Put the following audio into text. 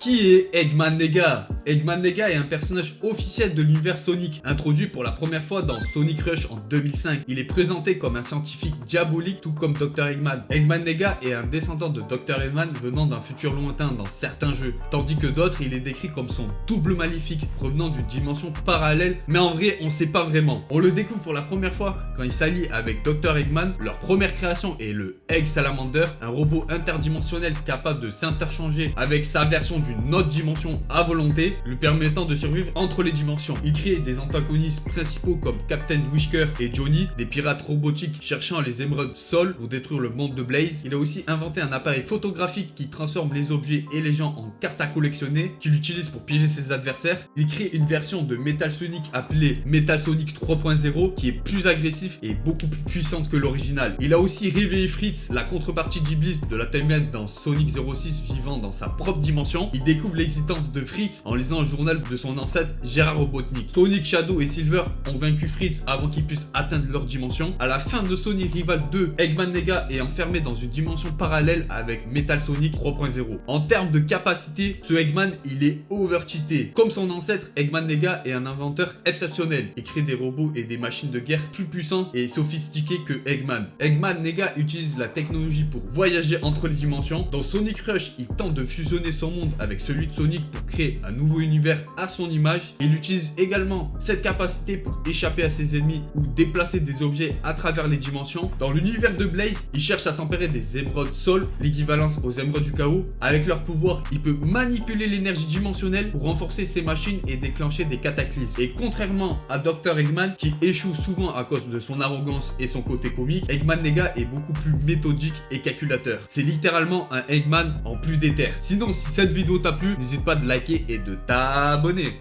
Qui est Eggman Nega? Eggman Nega est un personnage officiel de l'univers Sonic, introduit pour la première fois dans Sonic Rush en 2005. Il est présenté comme un scientifique diabolique, tout comme Dr. Eggman. Eggman Nega est un descendant de Dr. Eggman venant d'un futur lointain dans certains jeux, tandis que d'autres, il est décrit comme son double maléfique, provenant d'une dimension parallèle, mais en vrai, on sait pas vraiment. On le découvre pour la première fois quand il s'allie avec Dr. Eggman. Leur première création est le Egg Salamander, un robot interdimensionnel capable de s'interchanger avec sa version d'une autre dimension à volonté, lui permettant de survivre entre les dimensions. Il crée des antagonistes principaux comme Captain Whisker et Johnny, des pirates robotiques cherchant les émeraudes Sol pour détruire le monde de Blaze. Il a aussi inventé un appareil photographique qui transforme les objets et les gens en cartes à collectionner, qu'il utilise pour piéger ses adversaires. Il crée une version de Metal Sonic appelée Metal Sonic 3.0 qui est plus agressif et beaucoup plus puissante que l'original. Il a aussi réveillé Fritz, la contrepartie d'Iblis de la timeline dans Sonic 06 vivant dans sa propre dimension. Il découvre l'existence de Fritz en lisant le journal de son ancêtre Gérard Robotnik. Sonic, Shadow et Silver ont vaincu Fritz avant qu'il puisse atteindre leur dimension. À la fin de Sonic Rival 2, Eggman Nega est enfermé dans une dimension parallèle avec Metal Sonic 3.0. En termes de capacité, ce Eggman il est overcheaté. Comme son ancêtre, Eggman Nega est un inventeur exceptionnel et crée des robots et des machines de guerre plus puissantes et sophistiquées que Eggman. Eggman Nega utilise la technologie pour voyager entre les dimensions. Dans Sonic Rush, il tente de fusionner son monde avec celui de Sonic pour créer un nouveau univers à son image. Il utilise également cette capacité pour échapper à ses ennemis ou déplacer des objets à travers les dimensions. Dans l'univers de Blaze, il cherche à s'emparer des émeraudes Sol, l'équivalence aux émeraudes du chaos. Avec leur pouvoir, il peut manipuler l'énergie dimensionnelle pour renforcer ses machines et déclencher des cataclysmes. Et contrairement à Dr. Eggman qui échoue souvent à cause de son arrogance et son côté comique, Eggman Nega est beaucoup plus méthodique et calculateur. C'est littéralement un Eggman en plus déter. Sinon, si cette vidéo t'a plu, n'hésite pas de liker et de t'abonner.